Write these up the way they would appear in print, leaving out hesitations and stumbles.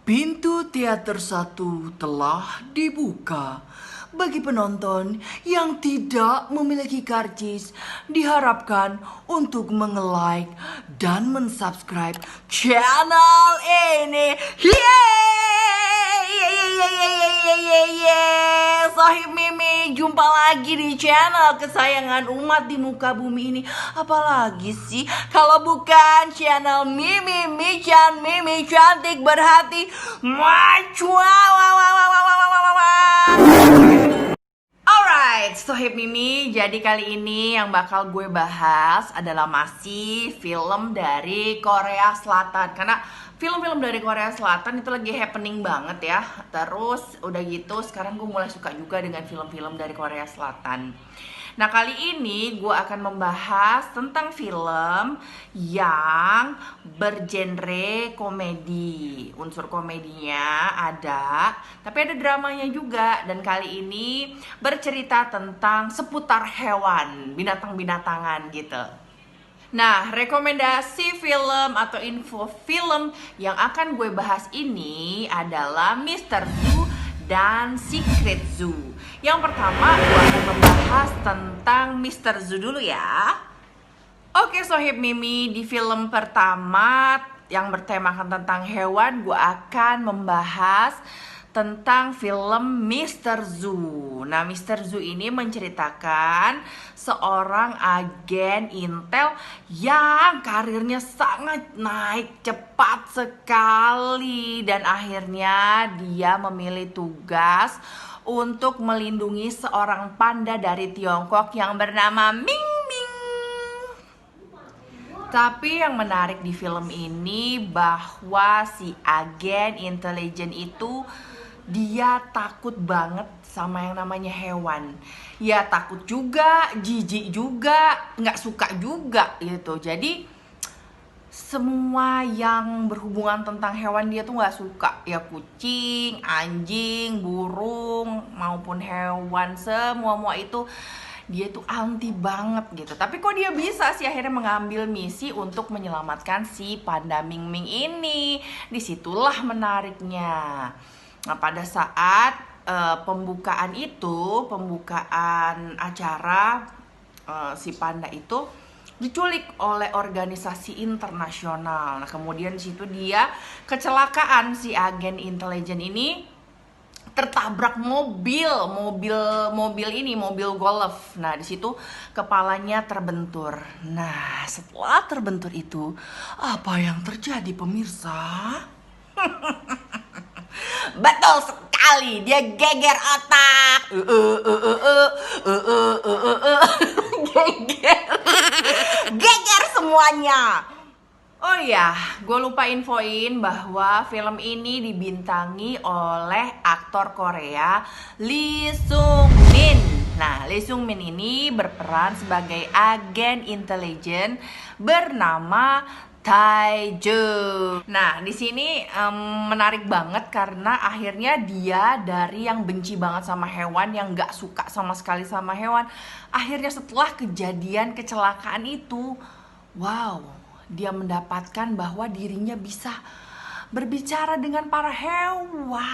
Pintu teater satu telah dibuka. Bagi penonton yang tidak memiliki karcis, diharapkan untuk nge-like dan mensubscribe channel ini. Yeay! Sohib Mimi, jumpa lagi di channel kesayangan umat di muka bumi ini. Apalagi sih kalau bukan channel Mimi Michan, Mimi cantik berhati. Alright, Sohib Mimi, jadi kali ini yang bakal gue bahas adalah masih film dari Korea Selatan. Karena film-film dari Korea Selatan itu lagi happening banget ya. Terus udah gitu sekarang gue mulai suka juga dengan film-film dari Korea Selatan. Nah, kali ini gue akan membahas tentang film yang bergenre komedi. Unsur komedinya ada, tapi ada dramanya juga. Dan kali ini bercerita tentang seputar hewan, binatang-binatangan gitu. Nah, rekomendasi film atau info film yang akan gue bahas ini adalah Mr. Zoo dan Secret Zoo. Yang pertama, gue akan membahas tentang Mr. Zoo dulu ya. Oke Sohib Mimi, di film pertama yang bertemakan tentang hewan, gue akan membahas tentang film Mr. Zoo. Nah, Mr. Zoo ini menceritakan seorang agen intel yang karirnya sangat naik cepat sekali. Dan akhirnya dia memilih tugas untuk melindungi seorang panda dari Tiongkok yang bernama Ming Ming. Tapi yang menarik di film ini bahwa si agen intelijen itu dia takut banget sama yang namanya hewan. Ya takut juga, jijik juga, nggak suka juga gitu. Jadi semua yang berhubungan tentang hewan dia tuh nggak suka. Ya kucing, anjing, burung maupun hewan, semua itu dia tuh anti banget gitu. Tapi kok dia bisa sih akhirnya mengambil misi untuk menyelamatkan si panda Ming Ming ini. Disitulah menariknya. Nah, pada saat pembukaan acara, si panda itu diculik oleh organisasi internasional. Nah, kemudian di situ dia kecelakaan, si agen intelijen ini tertabrak mobil golf. Nah, di situ kepalanya terbentur. Nah, setelah terbentur itu, apa yang terjadi pemirsa? Betul sekali, dia geger otak. Geger semuanya. Oh ya, gue lupa infoin bahwa film ini dibintangi oleh aktor Korea Lee Sung Min. Nah, Lee Sung Min ini berperan sebagai agen intelijen bernama Taeju. Nah, di sini menarik banget karena akhirnya dia dari yang benci banget sama hewan, yang gak suka sama sekali sama hewan, akhirnya setelah kejadian kecelakaan itu, wow, dia mendapatkan bahwa dirinya bisa berbicara dengan para hewan.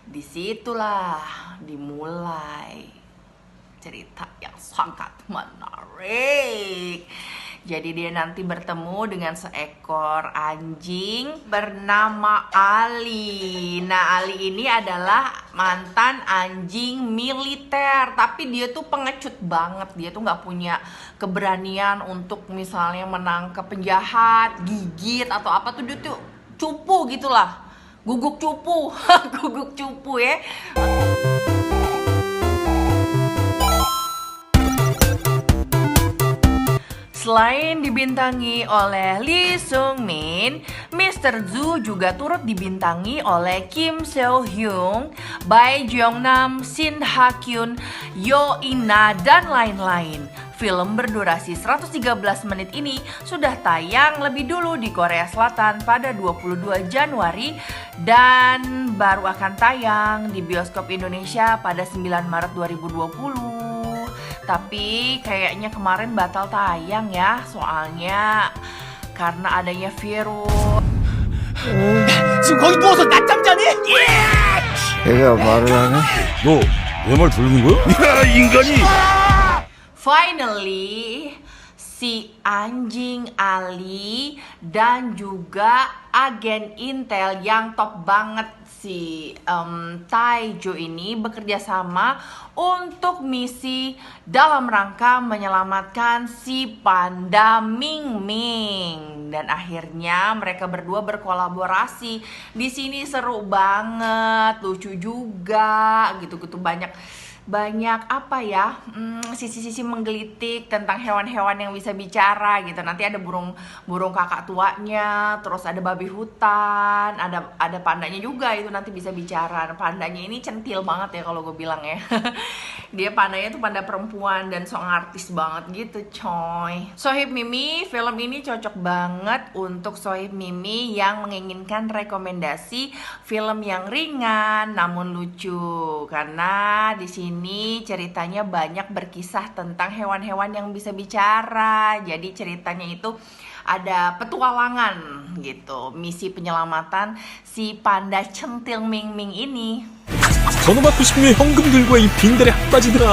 Disitulah dimulai cerita yang sangat menarik. Jadi dia nanti bertemu dengan seekor anjing bernama Ali. Nah, Ali ini adalah mantan anjing militer, tapi dia tuh pengecut banget. Dia tuh nggak punya keberanian untuk misalnya menangkap penjahat, gigit atau apa tuh, dia tuh cupu gitulah. Guguk cupu, guguk cupu ya. Selain dibintangi oleh Lee Sung Min, Mr. Zoo juga turut dibintangi oleh Kim Seo Hyun, Bae Jeong Nam, Shin Ha Kyun, Yo In-na, dan lain-lain. Film berdurasi 113 menit ini sudah tayang lebih dulu di Korea Selatan pada 22 Januari dan baru akan tayang di bioskop Indonesia pada 9 Maret 2020. Tapi kayaknya kemarin batal tayang ya, soalnya karena adanya virus. 지금 거기 누워서 낮잠 자니? 걔가 말을 하네. 너 내 말 들리는 거야? 야 인간이. Finally, si anjing Ali dan juga agen Intel yang top banget si Taejo ini bekerja sama untuk misi dalam rangka menyelamatkan si panda Ming Ming. Dan akhirnya mereka berdua berkolaborasi. Di sini seru banget, lucu juga, gitu-gitu banyak apa ya, sisi-sisi menggelitik tentang hewan-hewan yang bisa bicara gitu. Nanti ada burung kakak tuanya, terus ada babi hutan, ada pandanya juga, itu nanti bisa bicara. Pandanya ini centil banget ya kalau gue bilang ya. Dia pandanya tuh panda perempuan dan song artis banget gitu coy. Sohib Mimi, film ini cocok banget untuk Sohib Mimi yang menginginkan rekomendasi film yang ringan namun lucu, karena di sini ceritanya banyak berkisah tentang hewan-hewan yang bisa bicara. Jadi ceritanya itu ada petualangan gitu, misi penyelamatan si panda centil Ming Ming ini. 전화 받고 싶으면 현금들과 이 빙달에 빠지더라.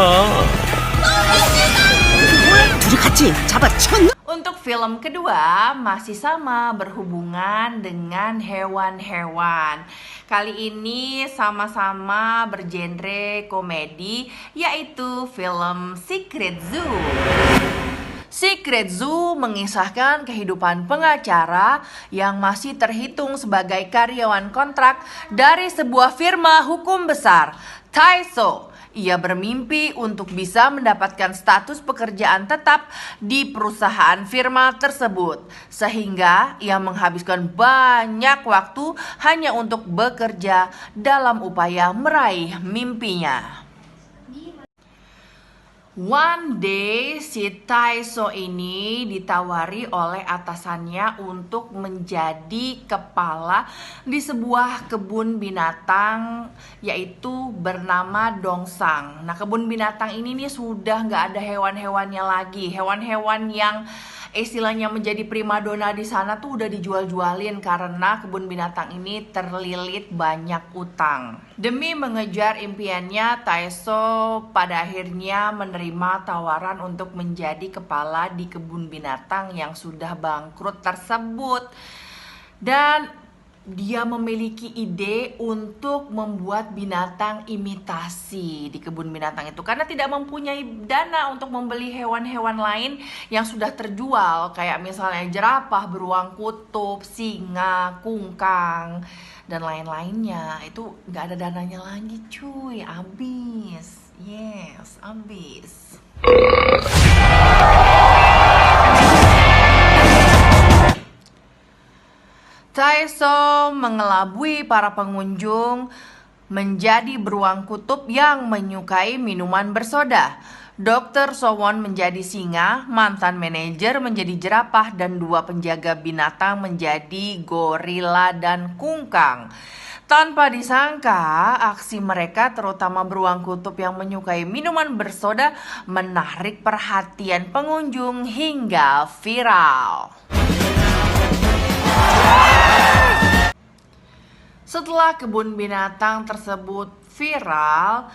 둘이 같이 잡아쳤나? Untuk film kedua masih sama, berhubungan dengan hewan-hewan. Kali ini sama-sama bergenre komedi, yaitu film Secret Zoo. Secret Zoo mengisahkan kehidupan pengacara yang masih terhitung sebagai karyawan kontrak dari sebuah firma hukum besar, Taiso. Ia bermimpi untuk bisa mendapatkan status pekerjaan tetap di perusahaan firma tersebut, sehingga ia menghabiskan banyak waktu hanya untuk bekerja dalam upaya meraih mimpinya. One day si Taiso ini ditawari oleh atasannya untuk menjadi kepala di sebuah kebun binatang, yaitu bernama Dongsang. Nah, kebun binatang ini nih sudah nggak ada hewan-hewannya lagi. Hewan-hewan yang istilahnya menjadi primadona di sana tuh udah dijual-jualin karena kebun binatang ini terlilit banyak utang. Demi mengejar impiannya, Taiso pada akhirnya menerima tawaran untuk menjadi kepala di kebun binatang yang sudah bangkrut tersebut. Dan dia memiliki ide untuk membuat binatang imitasi di kebun binatang itu karena tidak mempunyai dana untuk membeli hewan-hewan lain yang sudah terjual, kayak misalnya jerapah, beruang kutub, singa, kungkang, dan lain-lainnya. Itu gak ada dananya lagi cuy, abis. Yes, abis. Taiso mengelabui para pengunjung menjadi beruang kutub yang menyukai minuman bersoda. Dr. Sowon menjadi singa, mantan manajer menjadi jerapah, dan dua penjaga binatang menjadi gorila dan kungkang. Tanpa disangka, aksi mereka terutama beruang kutub yang menyukai minuman bersoda menarik perhatian pengunjung hingga viral. Setelah kebun binatang tersebut viral,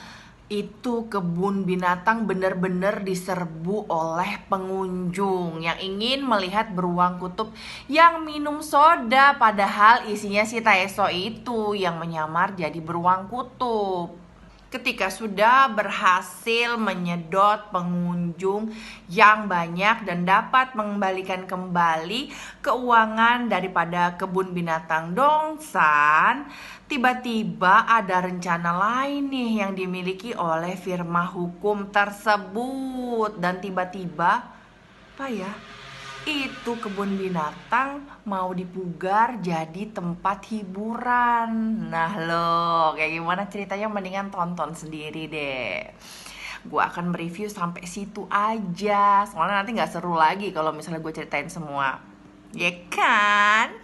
itu kebun binatang benar-benar diserbu oleh pengunjung yang ingin melihat beruang kutub yang minum soda, padahal isinya si Taiso itu yang menyamar jadi beruang kutub. Ketika sudah berhasil menyedot pengunjung yang banyak dan dapat mengembalikan kembali keuangan daripada kebun binatang Dongsan, tiba-tiba ada rencana lain nih yang dimiliki oleh firma hukum tersebut. Dan tiba-tiba, apa ya? Itu kebun binatang mau dipugar jadi tempat hiburan. Nah lo, kayak gimana ceritanya mendingan tonton sendiri deh. Gue akan mereview sampai situ aja, soalnya nanti gak seru lagi kalau misalnya gue ceritain semua. Ya kan?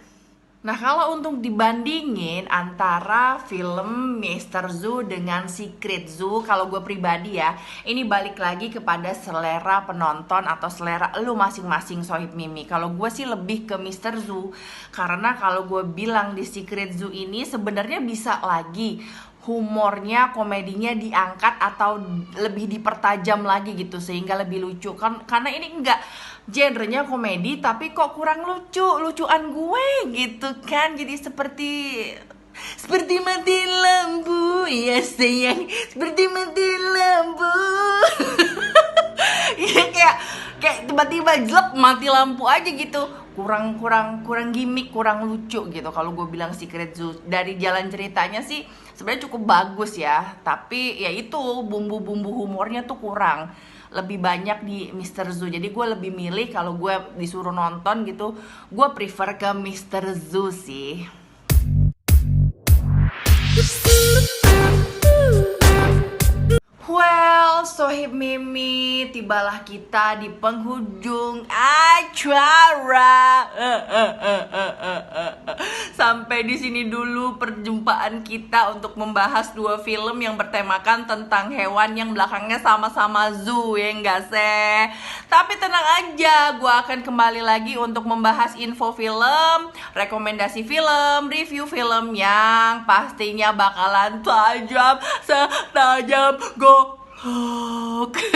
Nah, kalau untuk dibandingin antara film Mr. Zoo dengan Secret Zoo, kalau gue pribadi ya, ini balik lagi kepada selera penonton atau selera lu masing-masing Sohib Mimi. Kalau gue sih lebih ke Mr. Zoo, karena kalau gue bilang di Secret Zoo ini sebenarnya bisa lagi humornya, komedinya diangkat atau lebih dipertajam lagi gitu sehingga lebih lucu kan, karena ini enggak genrenya komedi tapi kok kurang lucuan gue gitu kan, jadi seperti mati lampu ya sayang, seperti mati lampu. Iya, kayak tiba-tiba jelek mati lampu aja gitu, kurang gimmick, kurang lucu gitu. Kalau gue bilang Secret Zoo dari jalan ceritanya sih sebenarnya cukup bagus ya, tapi ya itu bumbu-bumbu humornya tuh kurang, lebih banyak di Mr. Zoo. Jadi gue lebih milih kalau gue disuruh nonton gitu, gue prefer ke Mr. Zoo sih. Well, Sohib Mimi, tibalah kita di penghujung acara. Sampai di sini dulu perjumpaan kita untuk membahas dua film yang bertemakan tentang hewan yang belakangnya sama-sama zoo, ya enggak sih? Tapi tenang aja, gue akan kembali lagi untuk membahas info film, rekomendasi film, review film yang pastinya bakalan tajam setajam Oke,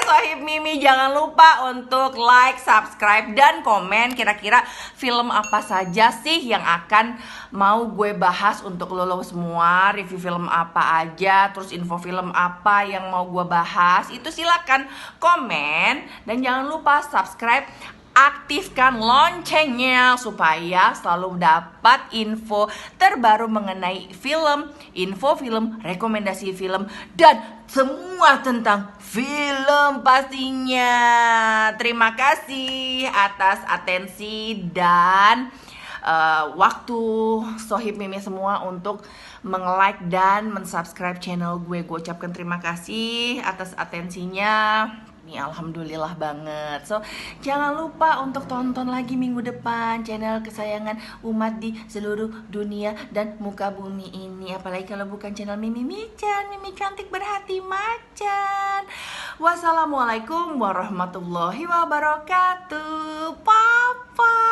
Sohib Mimi, jangan lupa untuk like, subscribe, dan komen kira-kira film apa saja sih yang akan mau gue bahas untuk lo semua. Review film apa aja, terus info film apa yang mau gue bahas, itu silakan komen. Dan jangan lupa subscribe, aktifkan loncengnya supaya selalu dapat info terbaru mengenai film, info film, rekomendasi film, dan semua tentang film pastinya. Terima kasih atas atensi dan waktu Sohib Mimi semua untuk meng-like dan men-subscribe channel gue. Gue ucapkan terima kasih atas atensinya. Ini alhamdulillah banget. So, jangan lupa untuk tonton lagi minggu depan channel kesayangan umat di seluruh dunia dan muka bumi ini. Apalagi kalau bukan channel Mimi Mican, Mimi cantik berhati macan. Wassalamualaikum warahmatullahi wabarakatuh. Papa.